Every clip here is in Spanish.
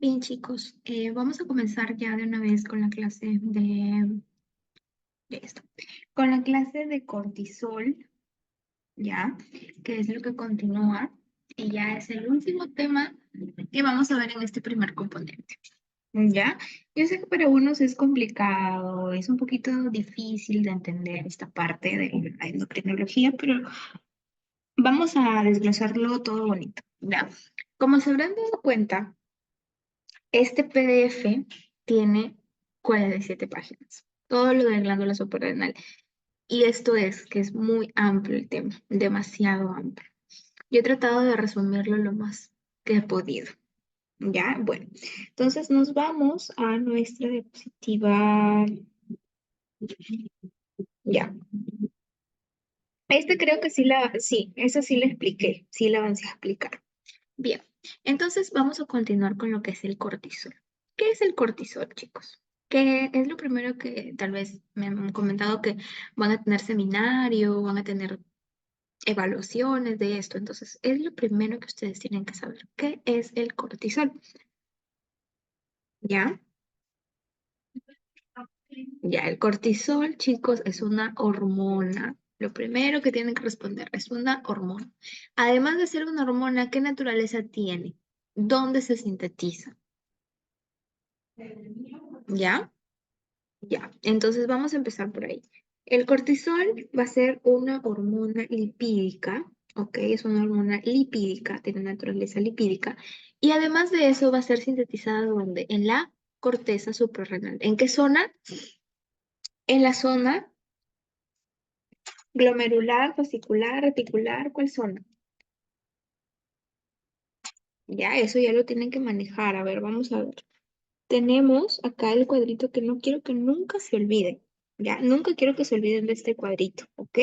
Bien, chicos, vamos a comenzar ya de una vez con la clase de esto. Con la clase de cortisol, ya, que es lo que continúa, y ya es el último tema que vamos a ver en este primer componente. ¿Ya? Yo sé que para unos es complicado, es un poquito difícil de entender esta parte de la endocrinología, pero vamos a desglosarlo todo bonito, ¿ya? Como se habrán dado cuenta, este PDF tiene 47 páginas, todo lo de glándula suprarrenal. Y esto es que es muy amplio el tema, demasiado amplio. Yo he tratado de resumirlo lo más que he podido. Ya, bueno, entonces nos vamos a nuestra diapositiva. Ya, este creo que sí, esa sí la expliqué, sí la avancé a explicar. Bien, entonces vamos a continuar con lo que es el cortisol. ¿Qué es el cortisol, chicos? Que es lo primero que tal vez me han comentado que van a tener seminario, van a tener evaluaciones de esto. Entonces, es lo primero que ustedes tienen que saber. ¿Qué es el cortisol? ¿Ya? Ya, el cortisol, chicos, es una hormona. Lo primero que tienen que responder es una hormona. Además de ser una hormona, ¿qué naturaleza tiene? ¿Dónde se sintetiza? ¿Ya? Ya, entonces vamos a empezar por ahí. El cortisol va a ser una hormona lipídica, ¿ok? Es una hormona lipídica, tiene naturaleza lipídica, y además de eso va a ser sintetizada ¿dónde? En la corteza suprarrenal. ¿En qué zona? En la zona glomerular, fascicular, reticular, ¿cuál zona? Ya, eso ya lo tienen que manejar. A ver, vamos a ver. Tenemos acá el cuadrito que no quiero que nunca se olviden, ¿ya? Nunca quiero que se olviden de este cuadrito, ¿ok?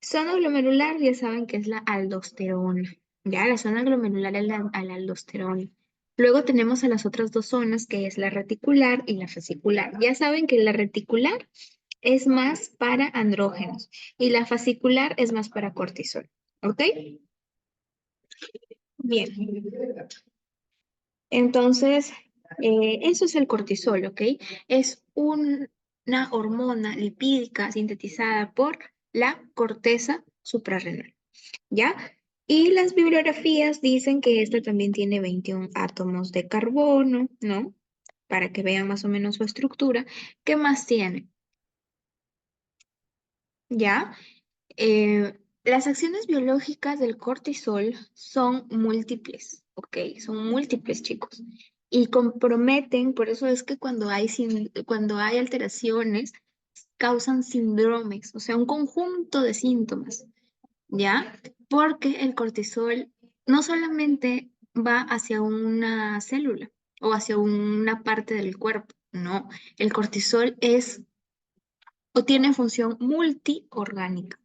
Zona glomerular, ya saben que es la aldosterona, ¿ya? La zona glomerular es la aldosterona. Luego tenemos a las otras dos zonas, que es la reticular y la fascicular. Ya saben que la reticular es más para andrógenos y la fascicular es más para cortisol, ¿ok? Bien. Entonces, eso es el cortisol, ¿ok? Es una hormona lipídica sintetizada por la corteza suprarrenal, ¿ya? Y las bibliografías dicen que esta también tiene 21 átomos de carbono, ¿no? Para que vean más o menos su estructura. ¿Qué más tiene? ¿Ya? Las acciones biológicas del cortisol son múltiples, ¿ok? Son múltiples, chicos. Y comprometen, por eso es que cuando hay alteraciones, causan síndromes, o sea, un conjunto de síntomas, ¿ya? Porque el cortisol no solamente va hacia una célula o hacia una parte del cuerpo, no, el cortisol es o tiene función multiorgánica.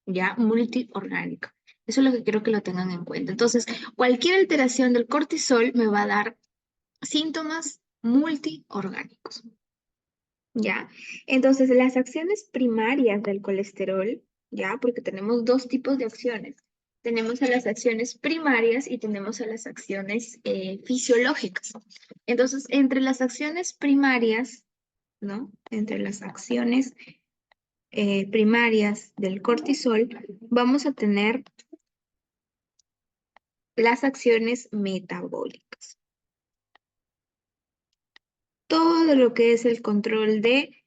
Ya multiorgánica. Eso es lo que quiero que lo tengan en cuenta. Entonces, cualquier alteración del cortisol me va a dar síntomas multiorgánicos. ¿Ya? Entonces, las acciones primarias del colesterol, ¿ya? Porque tenemos dos tipos de acciones. Tenemos a las acciones primarias y tenemos a las acciones fisiológicas. Entonces, entre las acciones primarias, ¿no? Entre las acciones primarias del cortisol, vamos a tener las acciones metabólicas. Todo lo que es el control de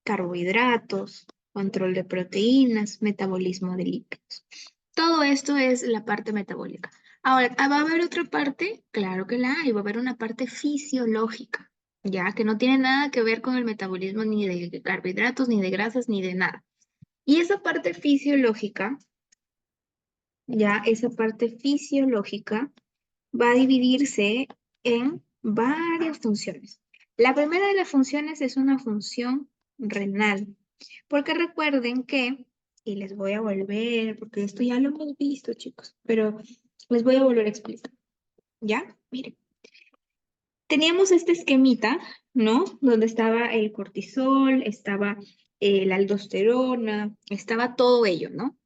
carbohidratos, control de proteínas, metabolismo de lípidos. Todo esto es la parte metabólica. Ahora, ¿va a haber otra parte? Claro que la hay, va a haber una parte fisiológica, ya que no tiene nada que ver con el metabolismo ni de carbohidratos, ni de grasas, ni de nada. Y esa parte fisiológica, ya esa parte fisiológica va a dividirse en varias funciones. La primera de las funciones es una función renal, porque recuerden que, y les voy a volver, porque esto ya lo hemos visto, chicos, pero les voy a volver a explicar. ¿Ya? Miren, teníamos este esquemita, ¿no? Donde estaba el cortisol, estaba la aldosterona, estaba todo ello, ¿no?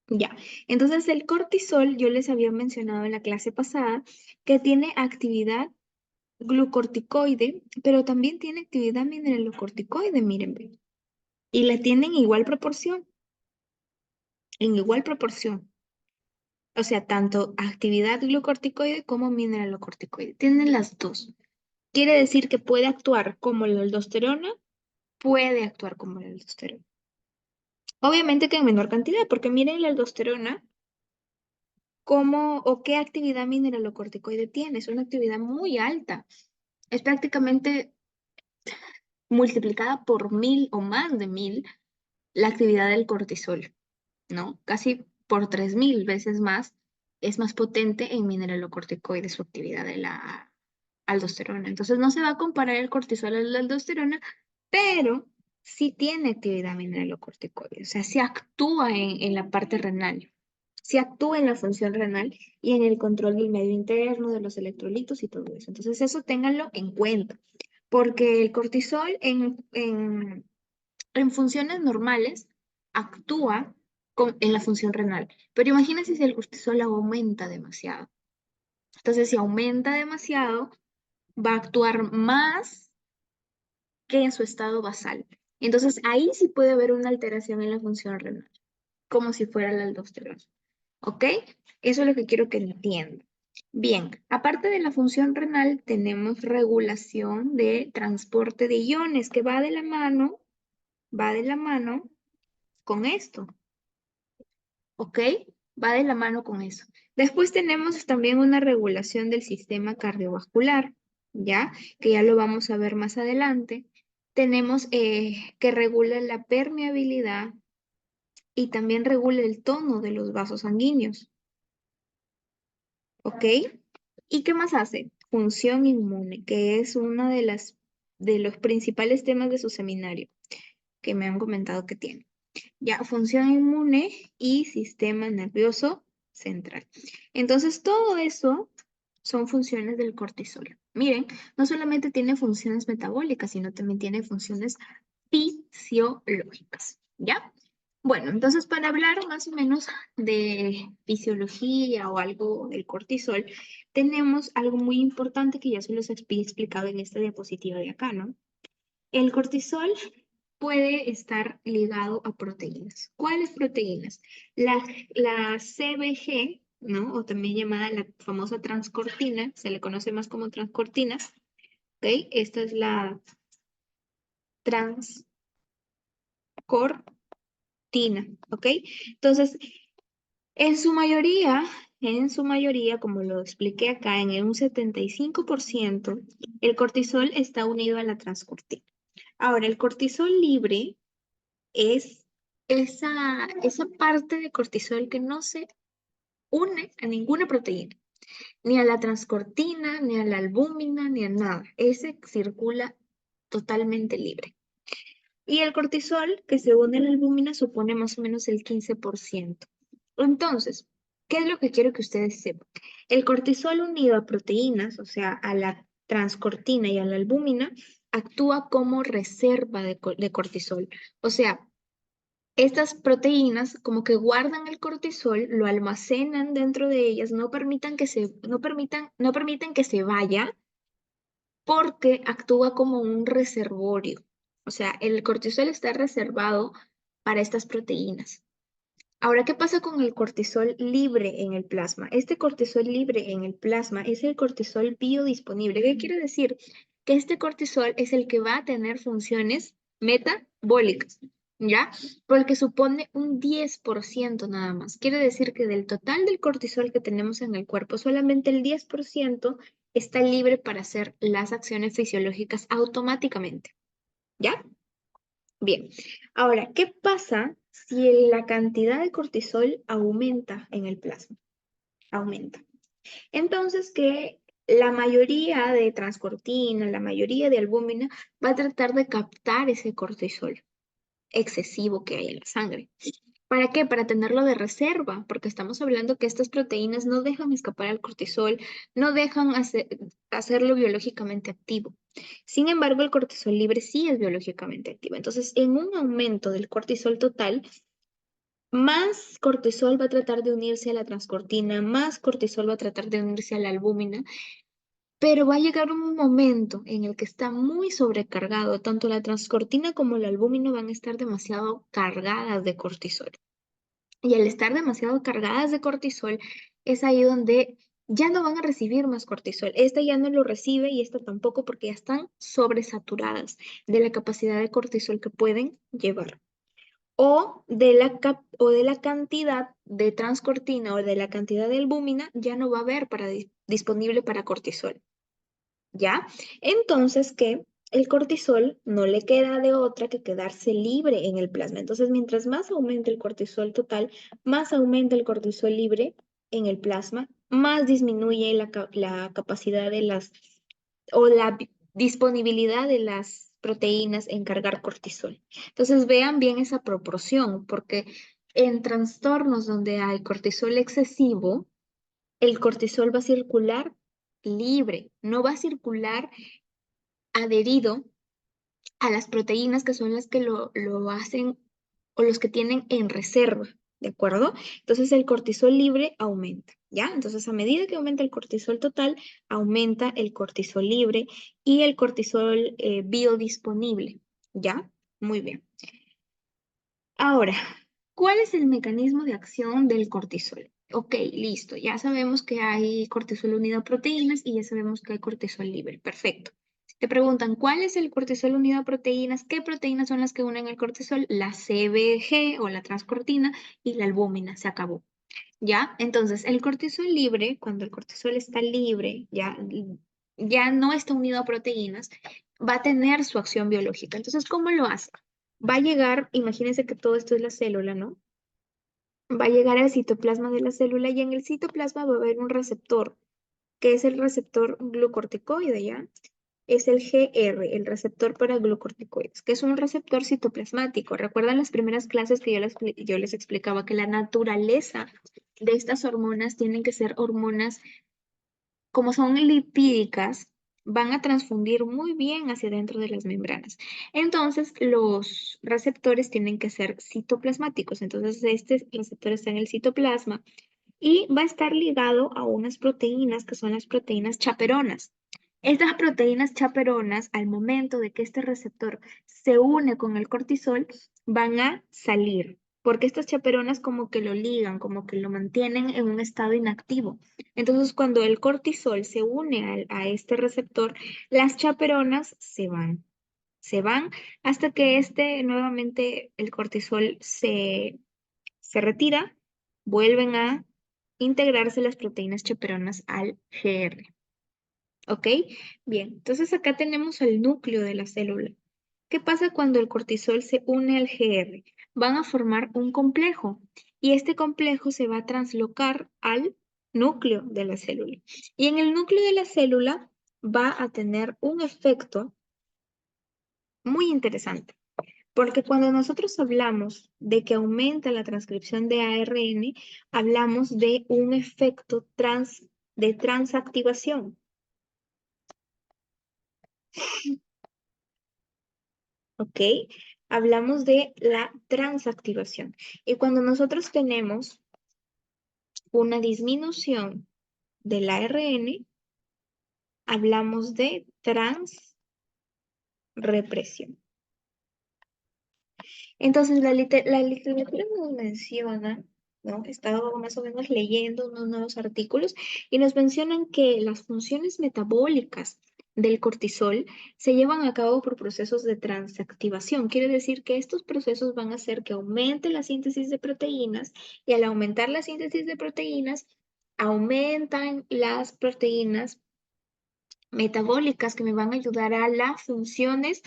Ya, entonces el cortisol, yo les había mencionado en la clase pasada que tiene actividad glucorticoide, pero también tiene actividad mineralocorticoide, miren, ve. Y la tienen en igual proporción, en igual proporción. O sea, tanto actividad glucorticoide como mineralocorticoide. Tienen las dos. Quiere decir que puede actuar como la aldosterona, puede actuar como la aldosterona. Obviamente que en menor cantidad, porque miren la aldosterona, cómo o qué actividad mineralocorticoide tiene. Es una actividad muy alta. Es prácticamente multiplicada por 1000 o más de 1000 la actividad del cortisol, ¿no? Casi por 3000 veces más es más potente en mineralocorticoides su actividad de la aldosterona. Entonces no se va a comparar el cortisol a la aldosterona, pero sí tiene actividad mineralocorticoide, o sea, sí actúa en la parte renal, sí actúa en la función renal y en el control del medio interno, de los electrolitos y todo eso. Entonces eso ténganlo en cuenta, porque el cortisol en funciones normales actúa en la función renal, pero imagínense si el cortisol aumenta demasiado. Entonces, si aumenta demasiado, va a actuar más que en su estado basal. Entonces, ahí sí puede haber una alteración en la función renal, como si fuera la aldosterona. ¿Ok? Eso es lo que quiero que entiendan. Bien, aparte de la función renal, tenemos regulación de transporte de iones que va de la mano con esto. ¿Ok? Va de la mano con eso. Después tenemos también una regulación del sistema cardiovascular, ¿ya? Que ya lo vamos a ver más adelante. Tenemos que regula la permeabilidad y también regula el tono de los vasos sanguíneos, ¿ok? ¿Y qué más hace? Función inmune, que es una de los principales temas de su seminario, que me han comentado que tiene. Ya, función inmune y sistema nervioso central. Entonces, todo eso son funciones del cortisol. Miren, no solamente tiene funciones metabólicas, sino también tiene funciones fisiológicas. ¿Ya? Bueno, entonces para hablar más o menos de fisiología o algo del cortisol, tenemos algo muy importante que ya se los he explicado en esta diapositiva de acá, ¿no? El cortisol puede estar ligado a proteínas. ¿Cuáles proteínas? La CBG, ¿no? O también llamada la famosa transcortina, se le conoce más como transcortina, ¿ok? Esta es la transcortina, ¿ok? Entonces, en su mayoría, como lo expliqué acá, en un 75%, el cortisol está unido a la transcortina. Ahora, el cortisol libre es esa parte de cortisol que no se une a ninguna proteína, ni a la transcortina, ni a la albúmina, ni a nada. Ese circula totalmente libre. Y el cortisol que se une a la albúmina supone más o menos el 15%. Entonces, ¿qué es lo que quiero que ustedes sepan? El cortisol unido a proteínas, o sea, a la transcortina y a la albúmina, actúa como reserva de cortisol. O sea, estas proteínas como que guardan el cortisol, lo almacenan dentro de ellas, no permiten que se vaya porque actúa como un reservorio. O sea, el cortisol está reservado para estas proteínas. Ahora, ¿qué pasa con el cortisol libre en el plasma? Este cortisol libre en el plasma es el cortisol biodisponible. ¿Qué quiere decir? Que este cortisol es el que va a tener funciones metabólicas, ¿ya? Porque supone un 10% nada más. Quiere decir que del total del cortisol que tenemos en el cuerpo, solamente el 10% está libre para hacer las acciones fisiológicas automáticamente, ¿ya? Bien, ahora, ¿qué pasa si la cantidad de cortisol aumenta en el plasma? Aumenta. Entonces, que la mayoría de transcortina, la mayoría de albúmina va a tratar de captar ese cortisol excesivo que hay en la sangre. ¿Para qué? Para tenerlo de reserva, porque estamos hablando que estas proteínas no dejan escapar al cortisol, no dejan hacerlo biológicamente activo. Sin embargo, el cortisol libre sí es biológicamente activo. Entonces, en un aumento del cortisol total, más cortisol va a tratar de unirse a la transcortina, más cortisol va a tratar de unirse a la albúmina, Pero va a llegar un momento en el que está muy sobrecargado, tanto la transcortina como la albúmina van a estar demasiado cargadas de cortisol. Y al estar demasiado cargadas de cortisol, es ahí donde ya no van a recibir más cortisol. Esta ya no lo recibe y esta tampoco porque ya están sobresaturadas de la capacidad de cortisol que pueden llevar. O de la cantidad de transcortina o de la cantidad de albúmina ya no va a haber disponible para cortisol. ¿Ya? Entonces, que el cortisol no le queda de otra que quedarse libre en el plasma. Entonces, mientras más aumente el cortisol total, más aumenta el cortisol libre en el plasma, más disminuye la capacidad de o disponibilidad de las proteínas en cargar cortisol. Entonces, vean bien esa proporción, porque en trastornos donde hay cortisol excesivo, el cortisol va a circular libre, no va a circular adherido a las proteínas que son las que lo hacen o los que tienen en reserva, ¿de acuerdo? Entonces el cortisol libre aumenta, ¿ya? Entonces a medida que aumenta el cortisol total, aumenta el cortisol libre y el cortisol biodisponible, ¿ya? Muy bien. Ahora, ¿cuál es el mecanismo de acción del cortisol? Ok, listo. Ya sabemos que hay cortisol unido a proteínas y ya sabemos que hay cortisol libre. Perfecto. Si te preguntan cuál es el cortisol unido a proteínas, ¿qué proteínas son las que unen el cortisol? La CBG o la transcortina y la albúmina. Se acabó. ¿Ya? Entonces, el cortisol libre, cuando el cortisol está libre, ya no está unido a proteínas, va a tener su acción biológica. Entonces, ¿cómo lo hace? Va a llegar, imagínense que todo esto es la célula, ¿no? Va a llegar al citoplasma de la célula y en el citoplasma va a haber un receptor, que es el receptor glucorticoide, ¿ya? Es el GR, el receptor para glucorticoides, que es un receptor citoplasmático. ¿Recuerdan las primeras clases que yo les explicaba que la naturaleza de estas hormonas tienen que ser hormonas, como son lipídicas, van a transfundir muy bien hacia dentro de las membranas. Entonces, los receptores tienen que ser citoplasmáticos. Entonces, este receptor está en el citoplasma y va a estar ligado a unas proteínas que son las proteínas chaperonas. Estas proteínas chaperonas, al momento de que este receptor se une con el cortisol, van a salir, porque estas chaperonas como que lo ligan, como que lo mantienen en un estado inactivo. Entonces, cuando el cortisol se une a este receptor, las chaperonas se van hasta que nuevamente el cortisol se retira, vuelven a integrarse las proteínas chaperonas al GR. ¿Ok? Bien, entonces acá tenemos el núcleo de la célula. ¿Qué pasa cuando el cortisol se une al GR? Van a formar un complejo y este complejo se va a translocar al núcleo de la célula. Y en el núcleo de la célula va a tener un efecto muy interesante. Porque cuando nosotros hablamos de que aumenta la transcripción de ARN, hablamos de un efecto de transactivación, ¿ok? Hablamos de la transactivación. Y cuando nosotros tenemos una disminución del ARN, hablamos de transrepresión. Entonces, la literatura nos menciona, ¿no? He estado más o menos leyendo unos nuevos artículos y nos mencionan que las funciones metabólicas del cortisol se llevan a cabo por procesos de transactivación. Quiere decir que estos procesos van a hacer que aumente la síntesis de proteínas y al aumentar la síntesis de proteínas, aumentan las proteínas metabólicas que me van a ayudar a las funciones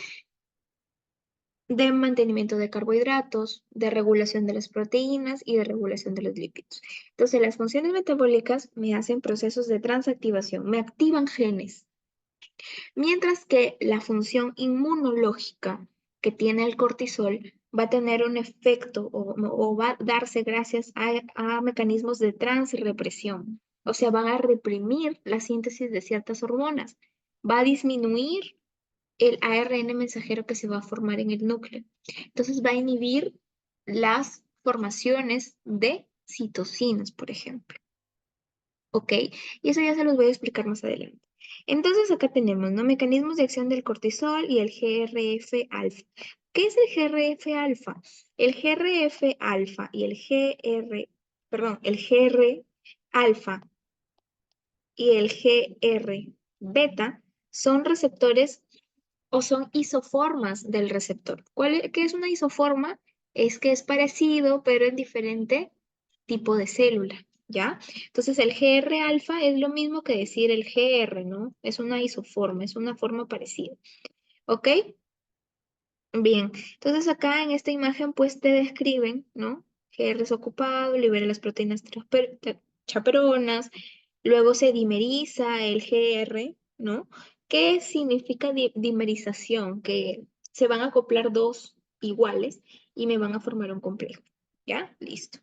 de mantenimiento de carbohidratos, de regulación de las proteínas y de regulación de los lípidos. Entonces, las funciones metabólicas me hacen procesos de transactivación, me activan genes, mientras que la función inmunológica que tiene el cortisol va a tener un efecto o va a darse gracias a mecanismos de transrepresión. O sea, van a reprimir la síntesis de ciertas hormonas, va a disminuir el ARN mensajero que se va a formar en el núcleo. Entonces va a inhibir las formaciones de citocinas, por ejemplo. ¿Ok? Y eso ya se los voy a explicar más adelante. Entonces acá tenemos, ¿no? Mecanismos de acción del cortisol y el GRF alfa. ¿Qué es el GRF alfa? El GRF alfa y el GR alfa y el GR beta son receptores o son isoformas del receptor. ¿Qué es una isoforma? Es que es parecido, pero en diferente tipo de célula, ¿ya? Entonces el GR alfa es lo mismo que decir el GR, ¿no? Es una isoforma, es una forma parecida, ¿ok? Bien, entonces acá en esta imagen pues te describen, ¿no? GR es ocupado, libera las proteínas chaperonas, luego se dimeriza el GR, ¿no? ¿Qué significa dimerización? Que se van a acoplar dos iguales y me van a formar un complejo, ¿ya? Listo.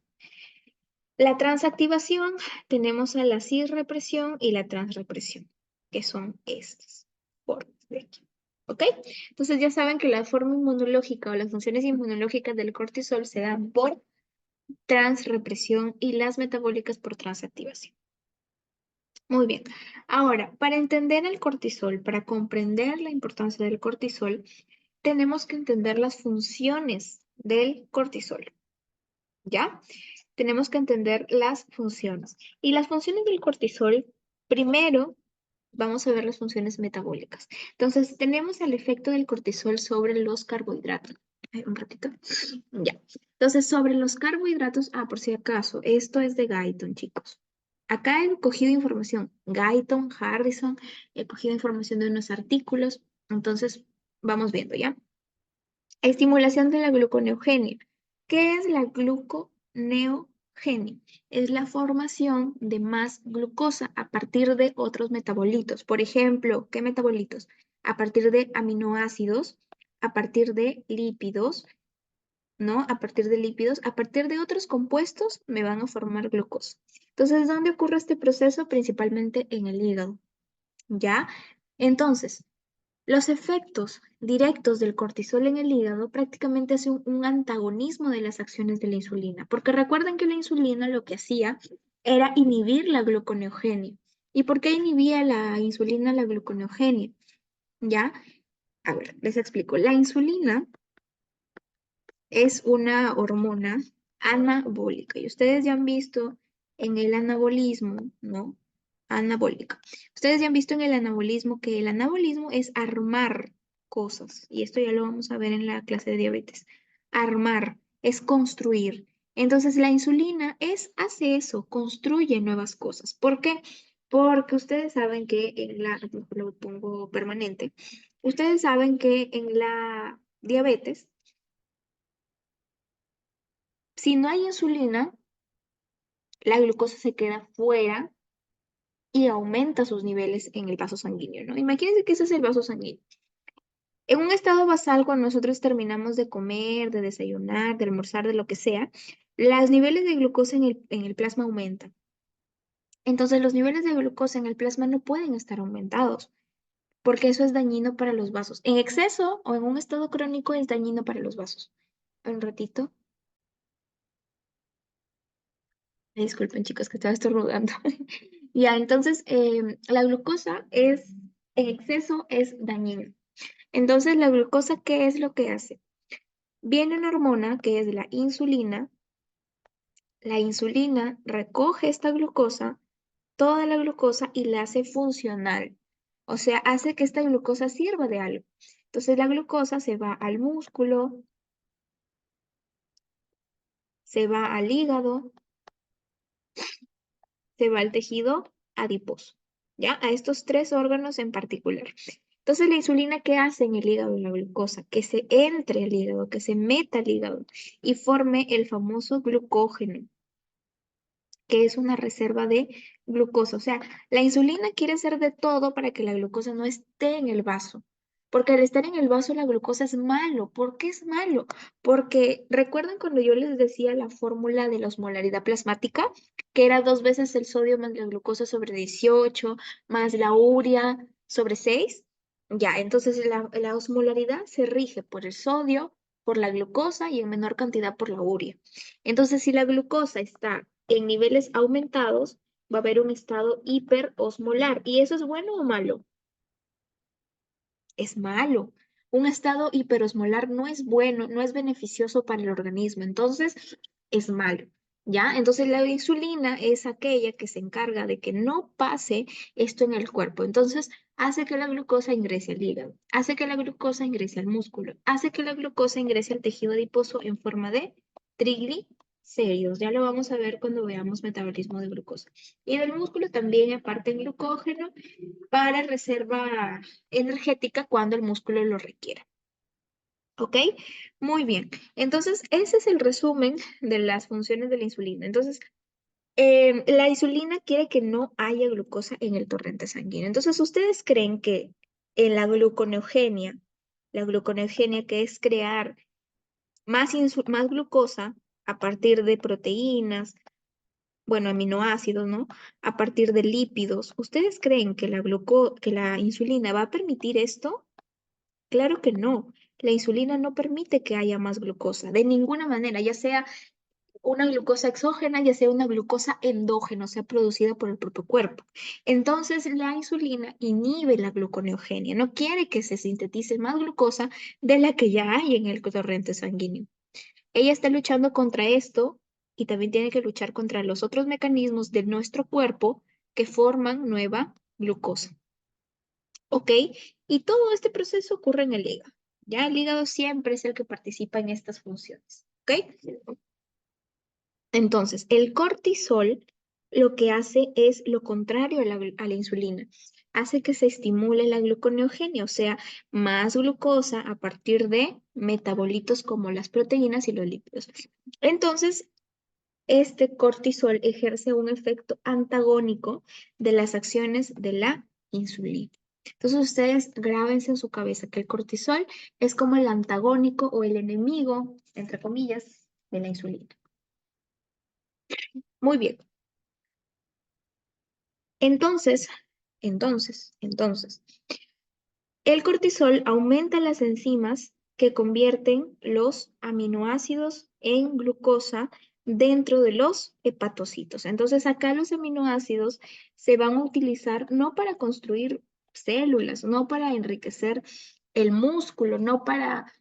La transactivación, tenemos a la cisrepresión y la transrepresión, que son estas formas de aquí. ¿Ok? Entonces ya saben que la forma inmunológica o las funciones inmunológicas del cortisol se dan por transrepresión y las metabólicas por transactivación. Muy bien. Ahora, para entender el cortisol, para comprender la importancia del cortisol, tenemos que entender las funciones del cortisol. ¿Ya? Tenemos que entender las funciones. Y las funciones del cortisol, primero vamos a ver las funciones metabólicas. Entonces, tenemos el efecto del cortisol sobre los carbohidratos. Un ratito. Ya. Entonces, sobre los carbohidratos, por si acaso, esto es de Guyton, chicos. Acá he cogido información, Guyton, Harrison, he cogido información de unos artículos. Entonces, vamos viendo, ¿ya? Estimulación de la gluconeogenia. ¿Qué es la gluconeogenia? Es la formación de más glucosa a partir de otros metabolitos. Por ejemplo, ¿qué metabolitos? A partir de aminoácidos, a partir de lípidos, ¿no? A partir de lípidos, a partir de otros compuestos me van a formar glucosa. Entonces, ¿dónde ocurre este proceso? Principalmente en el hígado, ¿ya? Entonces, los efectos directos del cortisol en el hígado prácticamente es un antagonismo de las acciones de la insulina, porque recuerden que la insulina lo que hacía era inhibir la gluconeogenia. ¿Y por qué inhibía la insulina la gluconeogenia? ¿Ya? A ver, les explico. La insulina es una hormona anabólica y ustedes ya han visto en el anabolismo, ¿no? Anabólica. Ustedes ya han visto en el anabolismo que el anabolismo es armar cosas y esto ya lo vamos a ver en la clase de diabetes. Armar es construir. Entonces la insulina hace eso, construye nuevas cosas. ¿Por qué? Porque ustedes saben que lo pongo permanente, ustedes saben que en la diabetes, si no hay insulina, la glucosa se queda fuera y aumenta sus niveles en el vaso sanguíneo, ¿no? Imagínense que ese es el vaso sanguíneo. En un estado basal, cuando nosotros terminamos de comer, de desayunar, de almorzar, de lo que sea, los niveles de glucosa en el plasma aumentan. Entonces, los niveles de glucosa en el plasma no pueden estar aumentados, porque eso es dañino para los vasos. En exceso o en un estado crónico es dañino para los vasos. Un ratito. Disculpen, chicos, que estaba estornudando. Ya, entonces, la glucosa en exceso es dañina. Entonces, la glucosa, ¿qué es lo que hace? Viene una hormona que es la insulina recoge esta glucosa, toda la glucosa, y la hace funcional. O sea, hace que esta glucosa sirva de algo. Entonces, la glucosa se va al músculo, se va al hígado, se va al tejido adiposo, ¿ya? A estos tres órganos en particular. Entonces, la insulina, ¿qué hace en el hígado? La glucosa, que se entre al hígado, que se meta al hígado y forme el famoso glucógeno, que es una reserva de glucosa. O sea, la insulina quiere hacer de todo para que la glucosa no esté en el vaso. Porque al estar en el vaso la glucosa es malo. ¿Por qué es malo? Porque recuerdan cuando yo les decía la fórmula de la osmolaridad plasmática, que era 2 veces el sodio más la glucosa sobre 18 más la urea sobre 6. Ya, entonces la osmolaridad se rige por el sodio, por la glucosa y en menor cantidad por la urea. Entonces, si la glucosa está en niveles aumentados, Va a haber un estado hiperosmolar. ¿Y eso es bueno o malo? Es malo. Un estado hiperosmolar no es bueno, no es beneficioso para el organismo, entonces es malo. ¿Ya? Entonces la insulina es aquella que se encarga de que no pase esto en el cuerpo. Entonces hace que la glucosa ingrese al hígado, hace que la glucosa ingrese al músculo, hace que la glucosa ingrese al tejido adiposo en forma de triglicéridos. Ya lo vamos a ver cuando veamos metabolismo de glucosa. Y del músculo también aparte el glucógeno para reserva energética cuando el músculo lo requiera. ¿Ok? Muy bien. Entonces, ese es el resumen de las funciones de la insulina. Entonces, la insulina quiere que no haya glucosa en el torrente sanguíneo. Entonces, ¿ustedes creen que en la gluconeogenia que es crear más glucosa a partir de proteínas, bueno, aminoácidos, ¿no? A partir de lípidos. ¿Ustedes creen que que la insulina va a permitir esto? Claro que no. La insulina no permite que haya más glucosa, de ninguna manera, ya sea una glucosa exógena, ya sea una glucosa endógena, o sea, producida por el propio cuerpo. Entonces, la insulina inhibe la gluconeogenia, no quiere que se sintetice más glucosa de la que ya hay en el torrente sanguíneo. Ella está luchando contra esto y también tiene que luchar contra los otros mecanismos de nuestro cuerpo que forman nueva glucosa. ¿Ok? Y todo este proceso ocurre en el hígado. Ya el hígado siempre es el que participa en estas funciones. ¿Ok? Entonces, el cortisol lo que hace es lo contrario a a la insulina. Hace que se estimule la gluconeogenia, o sea, más glucosa a partir de metabolitos como las proteínas y los lípidos. Entonces, este cortisol ejerce un efecto antagónico de las acciones de la insulina. Entonces ustedes grábense en su cabeza que el cortisol es como el antagónico o el enemigo, entre comillas, de la insulina. Muy bien. Entonces, entonces, el cortisol aumenta las enzimas que convierten los aminoácidos en glucosa dentro de los hepatocitos. Entonces, acá los aminoácidos se van a utilizar no para construir células, no para enriquecer el músculo, no para,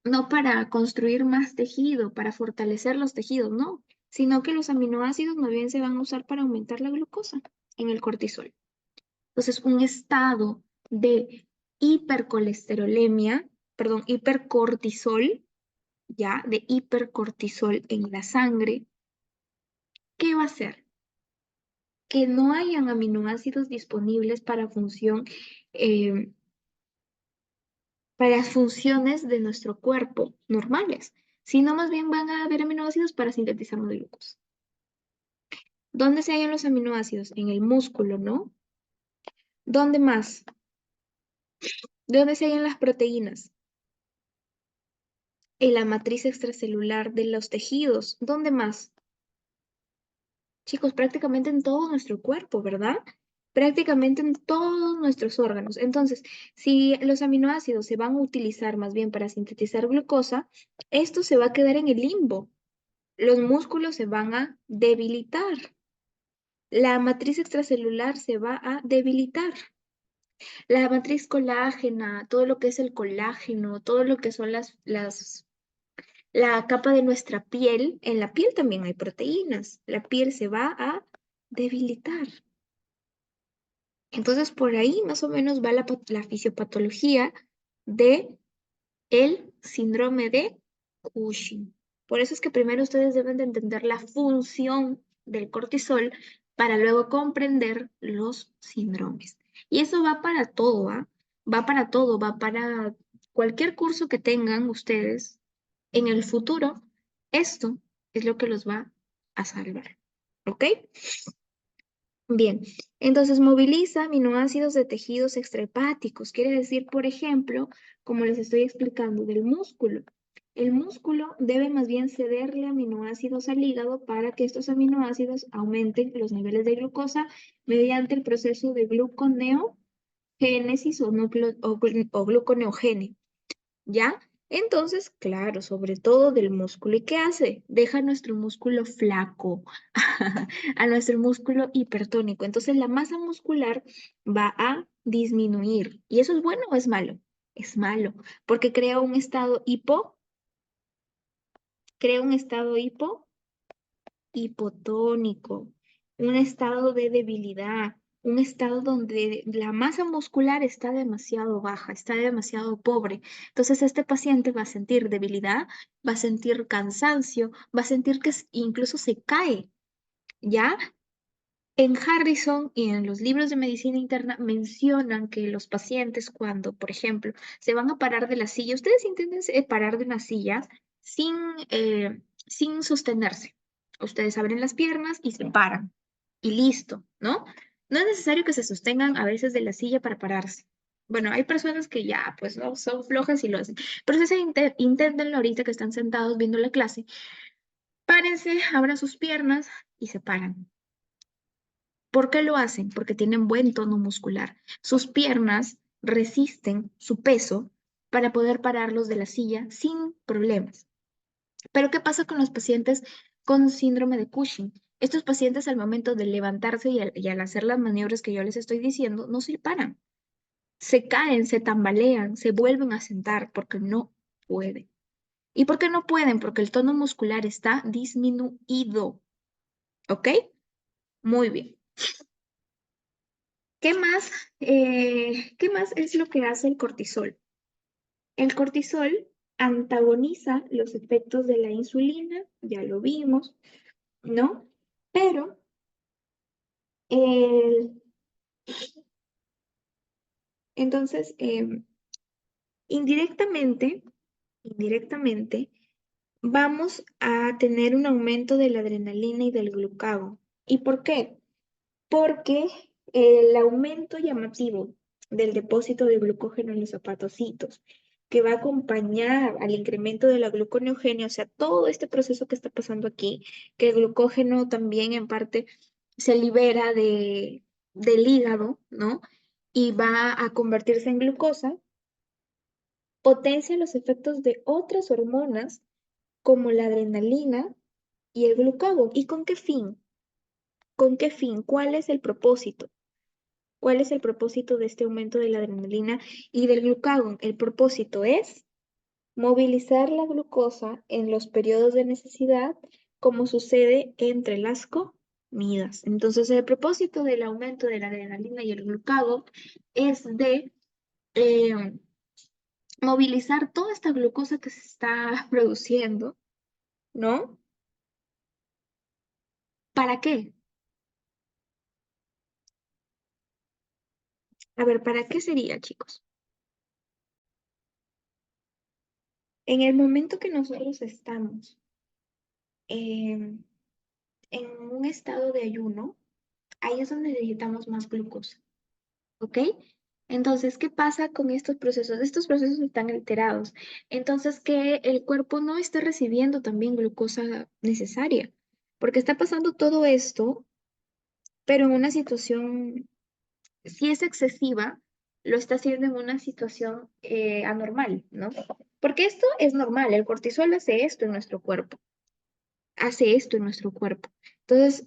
no para construir más tejido, para fortalecer los tejidos, no, sino que los aminoácidos más bien se van a usar para aumentar la glucosa en el cortisol. Entonces, un estado de hipercolesterolemia, perdón, hipercortisol, ya, de hipercortisol en la sangre, ¿qué va a hacer? Que no hayan aminoácidos disponibles eh, para funciones de nuestro cuerpo normales, sino más bien van a haber aminoácidos para sintetizar más glucosa. ¿Dónde se hallan los aminoácidos? En el músculo, ¿no? ¿Dónde más? ¿Dónde se hallan las proteínas? En la matriz extracelular de los tejidos. ¿Dónde más? Chicos, prácticamente en todo nuestro cuerpo, ¿verdad? Prácticamente en todos nuestros órganos. Entonces, si los aminoácidos se van a utilizar más bien para sintetizar glucosa, esto se va a quedar en el limbo. Los músculos se van a debilitar. La matriz extracelular se va a debilitar. La matriz colágena, todo lo que es el colágeno, todo lo que son la capa de nuestra piel, en la piel también hay proteínas. La piel se va a debilitar. Entonces, por ahí más o menos va la fisiopatología de el síndrome de Cushing. Por eso es que primero ustedes deben de entender la función del cortisol para luego comprender los síndromes. Y eso va para todo, ¿ah? Va para todo, va para cualquier curso que tengan ustedes en el futuro. Esto es lo que los va a salvar. ¿Ok? Bien, entonces moviliza aminoácidos de tejidos extrahepáticos. Quiere decir, por ejemplo, como les estoy explicando, del músculo. El músculo debe más bien cederle aminoácidos al hígado para que estos aminoácidos aumenten los niveles de glucosa mediante el proceso de gluconeogénesis o gluconeogenia. ¿Ya? Entonces, claro, sobre todo del músculo. ¿Y qué hace? Deja nuestro músculo flaco, a nuestro músculo hipertónico. Entonces, la masa muscular va a disminuir. ¿Y eso es bueno o es malo? Es malo, porque crea un estado hipotónico, un estado de debilidad, un estado donde la masa muscular está demasiado baja, está demasiado pobre. Entonces este paciente va a sentir debilidad, va a sentir cansancio, va a sentir que incluso se cae, ¿ya? En Harrison y en los libros de medicina interna mencionan que los pacientes cuando, por ejemplo, se van a parar de la silla, ustedes intenten parar de una silla sin, sin sostenerse. Ustedes abren las piernas y se paran y listo, ¿no? No es necesario que se sostengan a veces de la silla para pararse. Bueno, hay personas que ya, pues, no, son flojas y lo hacen. Pero si inténtenlo ahorita que están sentados viendo la clase, párense, abran sus piernas y se paran. ¿Por qué lo hacen? Porque tienen buen tono muscular. Sus piernas resisten su peso para poder pararlos de la silla sin problemas. Pero ¿qué pasa con los pacientes con síndrome de Cushing? Estos pacientes al momento de levantarse y al hacer las maniobras que yo les estoy diciendo, no se paran. Se caen, se tambalean, se vuelven a sentar porque no pueden. ¿Y por qué no pueden? Porque el tono muscular está disminuido. ¿Ok? Muy bien. ¿Qué más, qué más es lo que hace el cortisol? El cortisol antagoniza los efectos de la insulina, ya lo vimos, ¿no? Pero el- entonces, indirectamente, indirectamente, vamos a tener un aumento de la adrenalina y del glucagón. ¿Y por qué? Porque el aumento llamativo del depósito de glucógeno en los hepatocitos, que va a acompañar al incremento de la gluconeogenia, o sea, todo este proceso que está pasando aquí, que el glucógeno también en parte se libera del hígado, ¿no? Y va a convertirse en glucosa, potencia los efectos de otras hormonas como la adrenalina y el glucagón. ¿Y con qué fin? ¿Con qué fin? ¿Cuál es el propósito? ¿Cuál es el propósito de este aumento de la adrenalina y del glucagón? El propósito es movilizar la glucosa en los periodos de necesidad, como sucede entre las comidas. Entonces, el propósito del aumento de la adrenalina y el glucagón es de eh, movilizar toda esta glucosa que se está produciendo, ¿no? ¿Para qué? A ver, ¿para qué sería, chicos? En el momento que nosotros estamos em, en un estado de ayuno, ahí es donde necesitamos más glucosa, ¿ok? Entonces, ¿qué pasa con estos procesos? Estos procesos están alterados. Entonces, que el cuerpo no está recibiendo también glucosa necesaria, porque está pasando todo esto, pero en una situación, si es excesiva, lo está haciendo en una situación anormal, ¿no? Porque esto es normal, el cortisol hace esto en nuestro cuerpo. Hace esto en nuestro cuerpo. Entonces,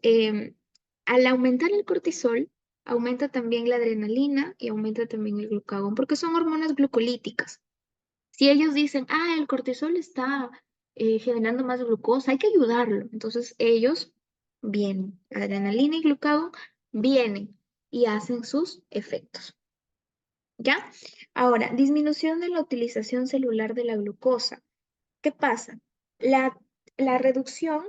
al aumentar el cortisol, aumenta también la adrenalina y aumenta también el glucagón, porque son hormonas glucolíticas. Si ellos dicen, ah, el cortisol está generando más glucosa, hay que ayudarlo. Entonces, ellos vienen, adrenalina y glucagón vienen y hacen sus efectos. ¿Ya? Ahora, disminución de la utilización celular de la glucosa. ¿Qué pasa? La, la reducción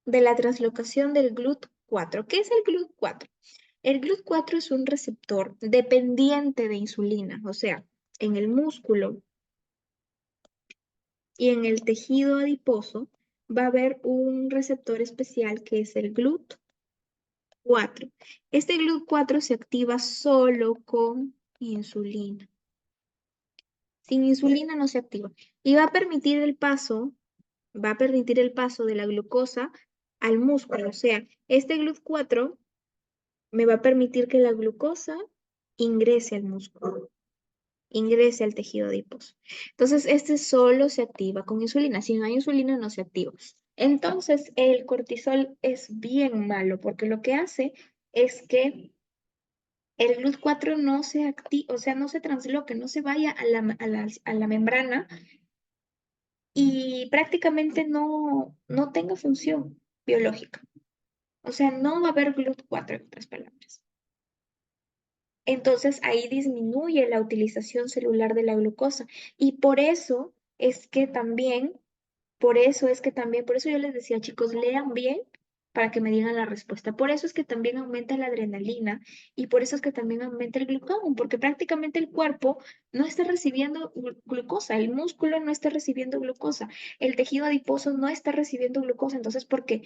de la translocación del GLUT4. ¿Qué es el GLUT4? El GLUT4 es un receptor dependiente de insulina, o sea, en el músculo y en el tejido adiposo va a haber un receptor especial que es el GLUT4. Este GLUT4 se activa solo con insulina. Sin insulina no se activa y va a permitir el paso de la glucosa al músculo, o sea, este GLUT4 me va a permitir que la glucosa ingrese al músculo. ingrese al tejido adiposo. Entonces, este solo se activa con insulina. Si no hay insulina, no se activa. Entonces, el cortisol es bien malo porque lo que hace es que el GLUT4 no se activa, o sea, no se transloque, no se vaya a la membrana y prácticamente no tenga función biológica. O sea, no va a haber GLUT4 en otras palabras. Entonces ahí disminuye la utilización celular de la glucosa y por eso yo les decía, chicos, lean bien para que me digan la respuesta. Por eso es que también aumenta la adrenalina y por eso es que también aumenta el glucagón, porque prácticamente el cuerpo no está recibiendo glucosa, el músculo no está recibiendo glucosa, el tejido adiposo no está recibiendo glucosa. Entonces, porque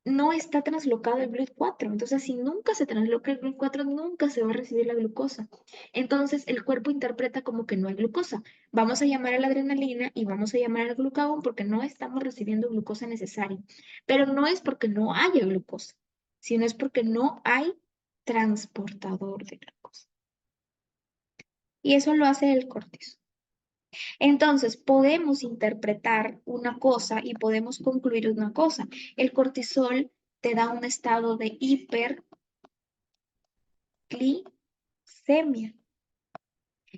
no está translocado el GLUT4. Entonces, si nunca se transloca el GLUT4, nunca se va a recibir la glucosa. Entonces, el cuerpo interpreta como que no hay glucosa. Vamos a llamar a la adrenalina y vamos a llamar al glucagón porque no estamos recibiendo glucosa necesaria. Pero no es porque no haya glucosa, sino es porque no hay transportador de glucosa. Y eso lo hace el cortisol. Entonces, podemos interpretar una cosa y podemos concluir una cosa. El cortisol te da un estado de hiperglicemia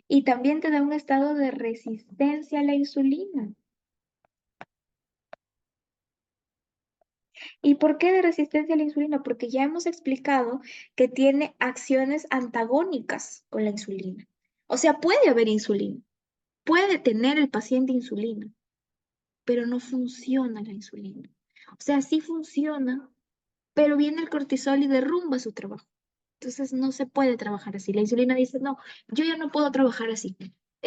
y también te da un estado de resistencia a la insulina. ¿Y por qué de resistencia a la insulina? Porque ya hemos explicado que tiene acciones antagónicas con la insulina. O sea, puede haber insulina, puede tener el paciente insulina, pero no funciona la insulina. O sea, sí funciona, pero viene el cortisol y derrumba su trabajo. Entonces no se puede trabajar así. La insulina dice, no, yo ya no puedo trabajar así.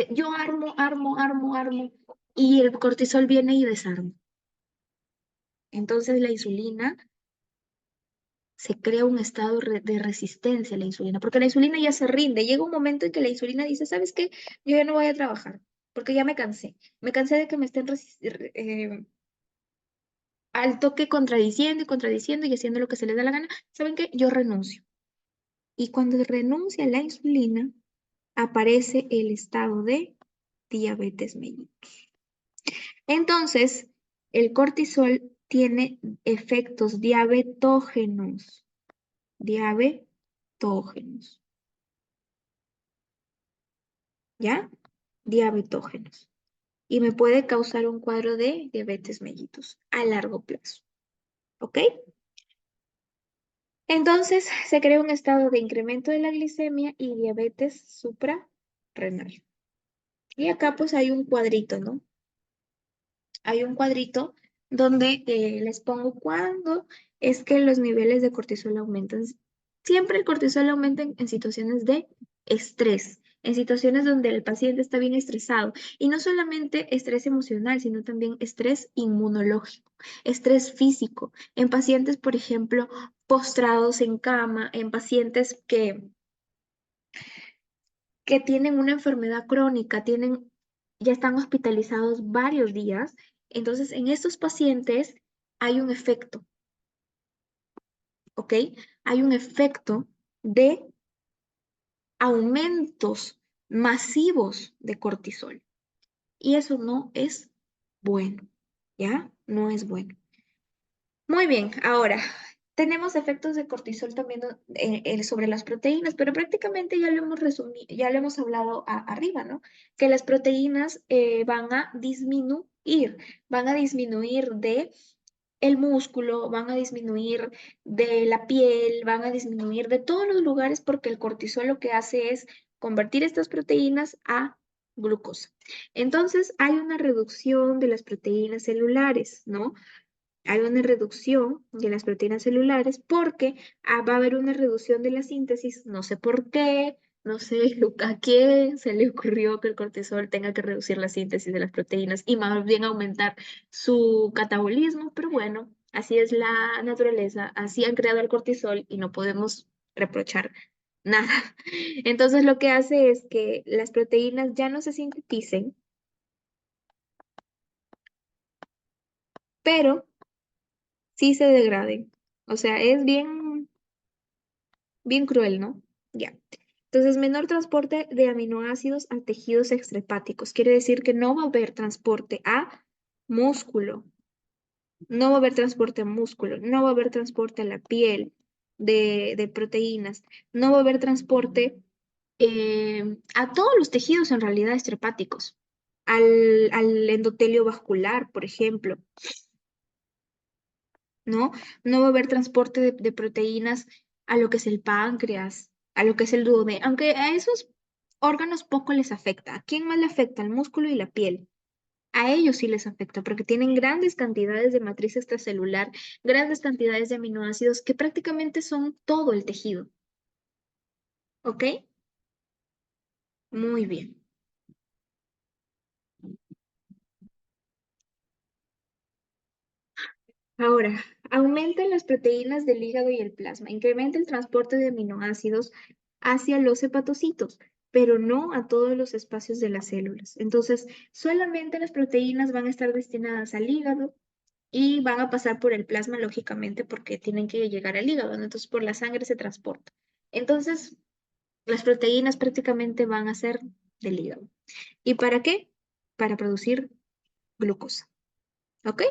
Yo armo, armo, armo, armo, y el cortisol viene y desarma. Entonces la insulina se crea un estado de resistencia a la insulina, porque la insulina ya se rinde. Llega un momento en que la insulina dice, ¿sabes qué? Yo ya no voy a trabajar, porque ya me cansé. Me cansé de que me estén al toque contradiciendo y haciendo lo que se les da la gana. ¿Saben qué? Yo renuncio. Y cuando renuncia a la insulina, aparece el estado de diabetes mellitus. Entonces, el cortisol tiene efectos diabetógenos, diabetógenos, ¿ya? Diabetógenos. Y me puede causar un cuadro de diabetes mellitus a largo plazo, ¿ok? Entonces, se crea un estado de incremento de la glicemia y diabetes suprarrenal. Y acá pues hay un cuadrito, ¿no? Hay un cuadrito donde les pongo cuándo es que los niveles de cortisol aumentan. Siempre el cortisol aumenta en situaciones de estrés, en situaciones donde el paciente está bien estresado. Y no solamente estrés emocional, sino también estrés inmunológico, estrés físico. En pacientes, por ejemplo, postrados en cama, en pacientes que tienen una enfermedad crónica, ya están hospitalizados varios días. Entonces, en estos pacientes hay un efecto, ¿ok? Hay un efecto de aumentos masivos de cortisol. Y eso no es bueno, ¿ya? No es bueno. Muy bien, ahora tenemos efectos de cortisol también sobre las proteínas, pero prácticamente ya lo hemos resumido, ya lo hemos hablado arriba, ¿no? Que las proteínas van a disminuir de el músculo, van a disminuir de la piel, van a disminuir de todos los lugares porque el cortisol lo que hace es convertir estas proteínas a glucosa. Entonces hay una reducción de las proteínas celulares, ¿no? Hay una reducción de las proteínas celulares porque va a haber una reducción de la síntesis, no sé por qué, no sé a quién se le ocurrió que el cortisol tenga que reducir la síntesis de las proteínas y más bien aumentar su catabolismo, pero bueno, así es la naturaleza, así han creado el cortisol y no podemos reprochar nada. Entonces lo que hace es que las proteínas ya no se sinteticen, pero sí se degraden. O sea, es bien cruel, ¿no? Ya. Entonces, menor transporte de aminoácidos a tejidos extrahepáticos. Quiere decir que no va a haber transporte a músculo, no va a haber transporte a músculo, no va a haber transporte a la piel de proteínas, no va a haber transporte a todos los tejidos en realidad extrahepáticos, al endotelio vascular, por ejemplo, ¿no? No va a haber transporte de proteínas a lo que es el páncreas, a lo que es el duodeno, aunque a esos órganos poco les afecta. ¿A quién más le afecta? El músculo y la piel. A ellos sí les afecta porque tienen grandes cantidades de matriz extracelular, grandes cantidades de aminoácidos que prácticamente son todo el tejido. ¿Ok? Muy bien. Ahora, aumentan las proteínas del hígado y el plasma, incrementa el transporte de aminoácidos hacia los hepatocitos, pero no a todos los espacios de las células. Entonces, solamente las proteínas van a estar destinadas al hígado y van a pasar por el plasma, lógicamente, porque tienen que llegar al hígado, ¿no? Entonces, por la sangre se transporta. Entonces, las proteínas prácticamente van a ser del hígado. ¿Y para qué? Para producir glucosa. ¿Ok?